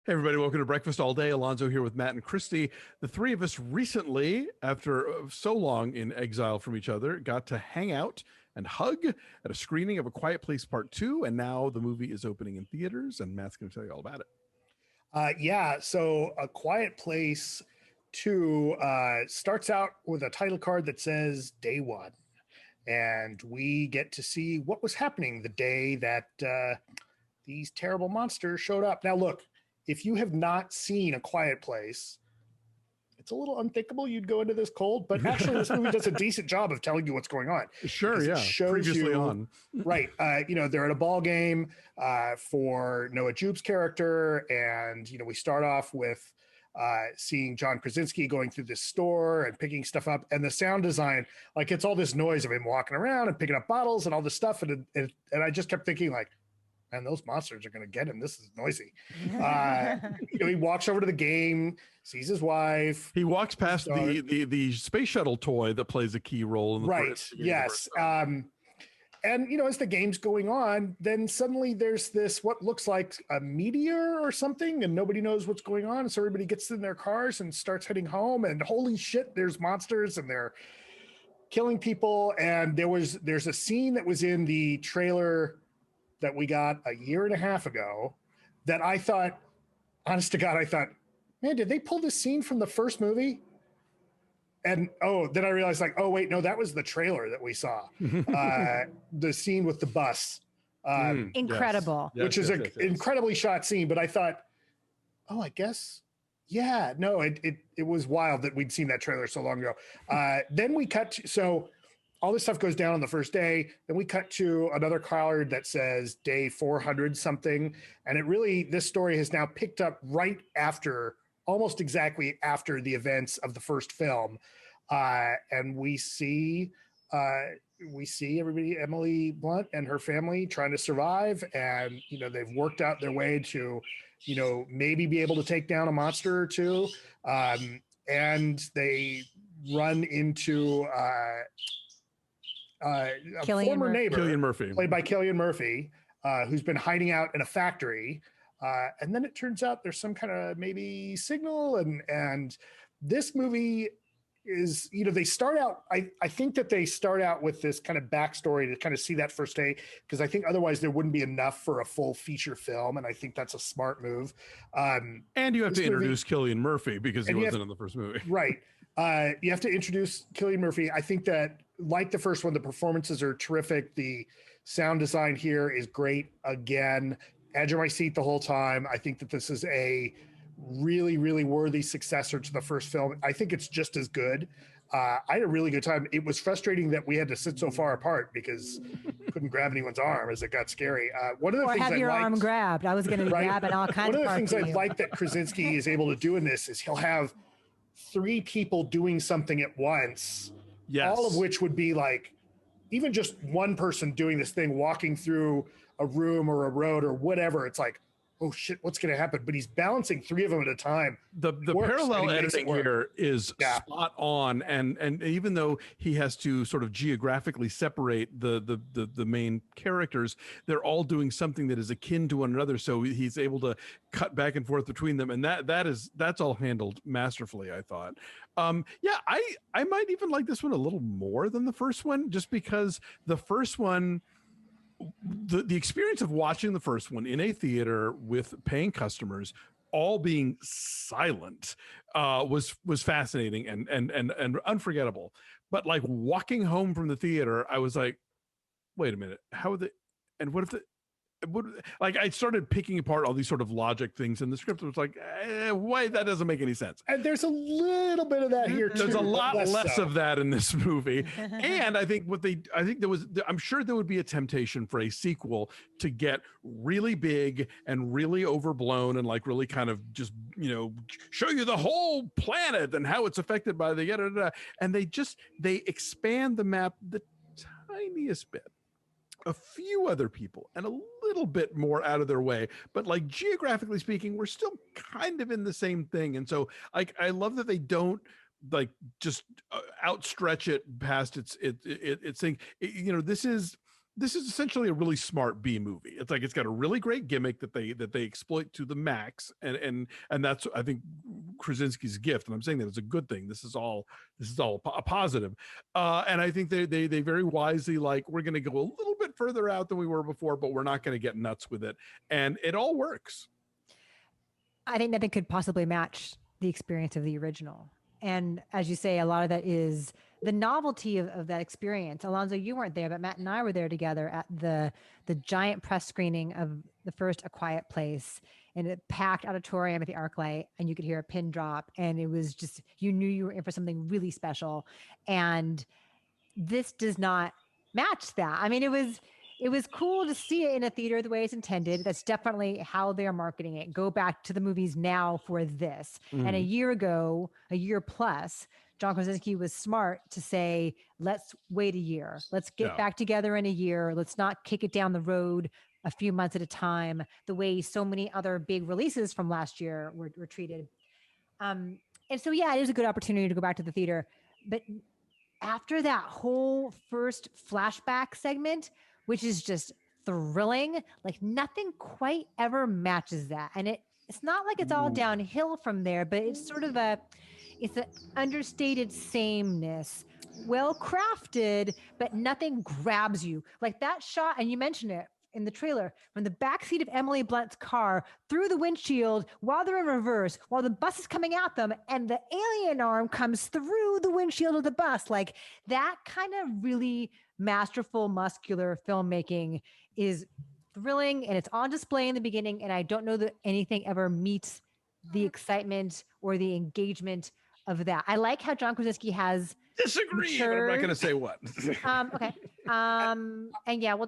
Hey, everybody, welcome to Breakfast All Day. Alonso here with Matt and Christy. The three of us recently, after so long in exile from each other, got to hang out and hug at a screening of A Quiet Place Part 2, and now the movie is opening in theaters, and Matt's going to tell you all about it. So A Quiet Place 2 starts out with a title card that says Day One, and we get to see what was happening the day that these terrible monsters showed up. Now, look, if you have not seen A Quiet Place, it's a little unthinkable you'd go into this cold, but actually this movie does a decent job of telling you what's going on. Sure, yeah. It shows previously you, on. Right. They're at a ball game for Noah Jupe's character. And, we start off with seeing John Krasinski going through this store and picking stuff up. And the sound design, like it's all this noise of him walking around and picking up bottles and all this stuff. And I just kept thinking like, man, those monsters are going to get him. This is noisy. He walks over to the game, sees his wife. He walks past the space shuttle toy that plays a key role in the right. Yes. And as the game's going on, then suddenly there's this what looks like a meteor or something, and nobody knows what's going on. So everybody gets in their cars and starts heading home. And holy shit, there's monsters and they're killing people. And there's a scene that was in the trailer that we got a year and a half ago that I thought, honest to God, man, did they pull this scene from the first movie? And then I realized oh wait, no, that was the trailer that we saw. The scene with the bus. Incredible. Yes. Which is an incredibly shot scene, but I thought, I guess, yeah, no, it was wild that we'd seen that trailer so long ago. Then we cut so all this stuff goes down on the first day. Then we cut to another card that says day 400 something. And this story has now picked up right after, almost exactly after the events of the first film. And we see everybody, Emily Blunt and her family trying to survive. And, they've worked out their way to, maybe be able to take down a monster or two. And they run into, a former neighbor, Cillian Murphy, played by Cillian Murphy, who's been hiding out in a factory. And then it turns out there's some kind of maybe signal. And this movie is, they start out, I think that they start out with this kind of backstory to kind of see that first day, because I think otherwise there wouldn't be enough for a full feature film. And I think that's a smart move. And you have to introduce Cillian Murphy because he wasn't in the first movie. Right. You have to introduce Cillian Murphy. I think that, like the first one, the performances are terrific. The sound design here is great. Again, edge of my seat the whole time. I think that this is a really, really worthy successor to the first film. I think it's just as good. I had a really good time. It was frustrating that we had to sit so far apart because couldn't grab anyone's arm as it got scary. One of the things have your arm grabbed. I was going to be grabbing all kinds of parts. One of the things I like that Krasinski is able to do in this is he'll have three people doing something at once. Yes. All of which would be like, even just one person doing this thing, walking through a room or a road or whatever. It's like, oh shit, what's going to happen? But he's balancing three of them at a time. The parallel editing here is spot on. And even though he has to sort of geographically separate the main characters, they're all doing something that is akin to one another. So he's able to cut back and forth between them. And that's all handled masterfully, I thought. I might even like this one a little more than the first one, just because the first one, the experience of watching the first one in a theater with paying customers all being silent was fascinating and unforgettable. But like walking home from the theater, I was like, wait a minute, how would they, and what if the, like I started picking apart all these sort of logic things in the script. It was like, why, that doesn't make any sense. And there's a little bit of that here too. There's a lot less of that in this movie. And I'm sure there would be a temptation for a sequel to get really big and really overblown and like really kind of just, show you the whole planet and how it's affected by the and they expand the map the tiniest bit. A few other people and a little bit more out of their way, but like geographically speaking, we're still kind of in the same thing. And so like, I love that they don't like just outstretch it past its thing. This is this is essentially a really smart B movie. It's like it's got a really great gimmick that they exploit to the max, and that's, I think, Krasinski's gift. And I'm saying that it's a good thing. This is all a positive. And I think they very wisely, like, we're going to go a little bit further out than we were before, but we're not going to get nuts with it, and it all works. I think nothing could possibly match the experience of the original. And as you say, a lot of that is the novelty of that experience. Alonso, you weren't there, but Matt and I were there together at the giant press screening of the first A Quiet Place, in a packed auditorium at the ArcLight, and you could hear a pin drop, and it was just, you knew you were in for something really special. And this does not match that. I mean, it was cool to see it in a theater the way it's intended. That's definitely how they're marketing it. Go back to the movies now for this. And a year plus, John Krasinski was smart to say, let's wait a year. Let's get back together in a year. Let's not kick it down the road a few months at a time, the way so many other big releases from last year were treated. And so, it is a good opportunity to go back to the theater. But after that whole first flashback segment, which is just thrilling, like nothing quite ever matches that. And it's not like it's all downhill from there, but it's sort of it's an understated sameness, well crafted, but nothing grabs you. Like that shot, and you mentioned it in the trailer, from the backseat of Emily Blunt's car through the windshield while they're in reverse, while the bus is coming at them, and the alien arm comes through the windshield of the bus. Like that kind of really masterful, muscular filmmaking is thrilling, and it's on display in the beginning. And I don't know that anything ever meets the excitement or the engagement of that. I like how John Krasinski has disagree, but I'm not going to say what. Okay. And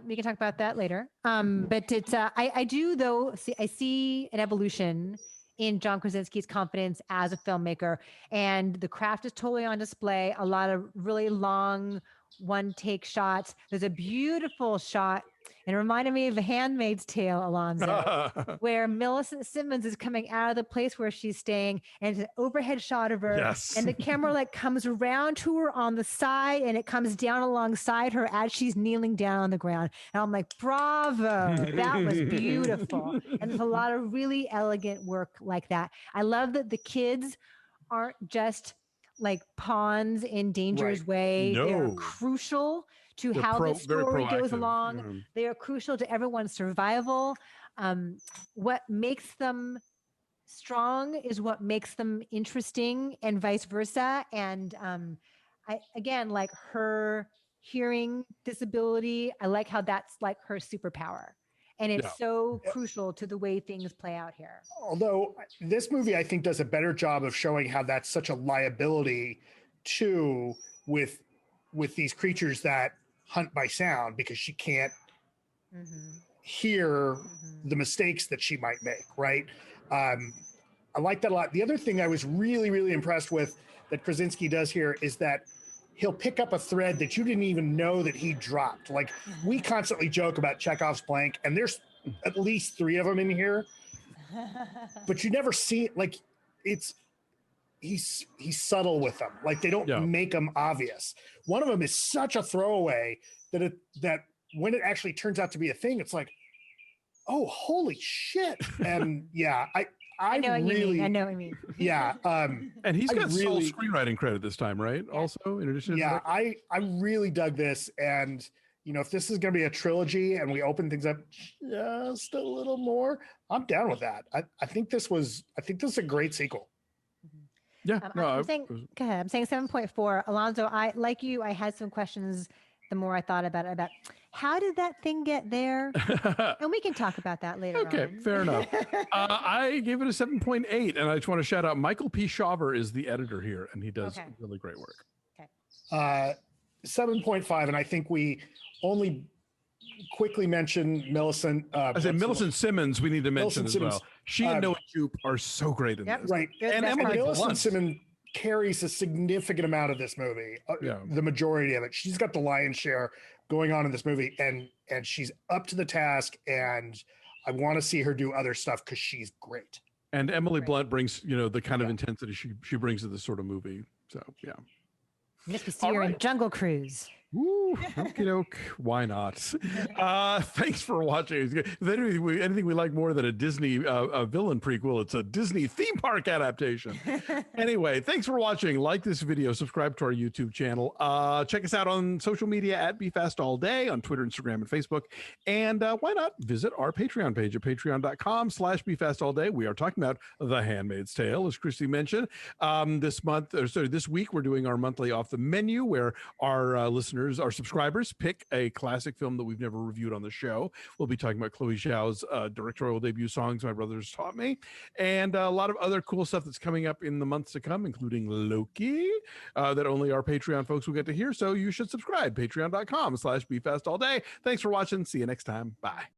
we can talk about that later. But it's I do though see an evolution in John Krasinski's confidence as a filmmaker, and the craft is totally on display. A lot of really long one take shots. There's a beautiful shot, and it reminded me of The Handmaid's Tale, Alonso, where Millicent Simmonds is coming out of the place where she's staying, and it's an overhead shot of her. Yes. And the camera like comes around to her on the side, and it comes down alongside her as she's kneeling down on the ground. And I'm like, bravo, that was beautiful. And there's a lot of really elegant work like that. I love that the kids aren't just like pawns in Danger's way. No. They're crucial to how the story goes along. Yeah. They are crucial to everyone's survival. What makes them strong is what makes them interesting, and vice versa. And I again, like her hearing disability, I like how that's like her superpower. And it's so crucial to the way things play out here. Although this movie, I think, does a better job of showing how that's such a liability too with these creatures that hunt by sound, because she can't hear the mistakes that she might make, right? I like that a lot. The other thing I was really, really impressed with that Krasinski does here is that he'll pick up a thread that you didn't even know that he dropped. Like, we constantly joke about Chekhov's blank, and there's at least 3 of them in here, but you never see it. Like, he's subtle with them. Like, they don't make them obvious. One of them is such a throwaway that when it actually turns out to be a thing, it's like, oh, holy shit. And I know what you mean. Yeah. And he's got sole screenwriting credit this time, right? Also, in addition to I really dug this. And, if this is going to be a trilogy and we open things up just a little more, I'm down with that. I think this is a great sequel. Yeah. I'm saying 7.4. Alonso, I had some questions the more I thought about it, about how did that thing get there? And we can talk about that later on. Okay, fair enough. I gave it a 7.8, and I just want to shout out Michael P. Shaver is the editor here, and he does really great work. Okay. 7.5, and I think we only quickly mention Millicent. I said Millicent Simmonds we need to mention as well. She and Noah Jupe are so great in this. Right. And Emily Millicent Simmonds carries a significant amount of this movie, the majority of it. She's got the lion's share going on in this movie, and she's up to the task, and I want to see her do other stuff because she's great. And Emily Blunt brings, the kind of intensity she brings to this sort of movie. So, yeah. Miss see her in Jungle Cruise. Woo, okie doke. Why not? Thanks for watching. If anything we like more than a Disney villain prequel, it's a Disney theme park adaptation. Anyway, thanks for watching. Like this video, subscribe to our YouTube channel. Check us out on social media at BeFastAllDay on Twitter, Instagram, and Facebook. And why not visit our Patreon page at patreon.com/BeFastAllDay. We are talking about The Handmaid's Tale, as Christy mentioned. This week, we're doing our monthly Off the Menu, where our our subscribers pick a classic film that we've never reviewed on the show. We'll be talking about Chloe Zhao's directorial debut, Songs My Brothers Taught Me, and a lot of other cool stuff that's coming up in the months to come, including Loki, that only our Patreon folks will get to hear. So you should subscribe, patreon.com/BeFastAllDay. Thanks for watching. See you next time. Bye.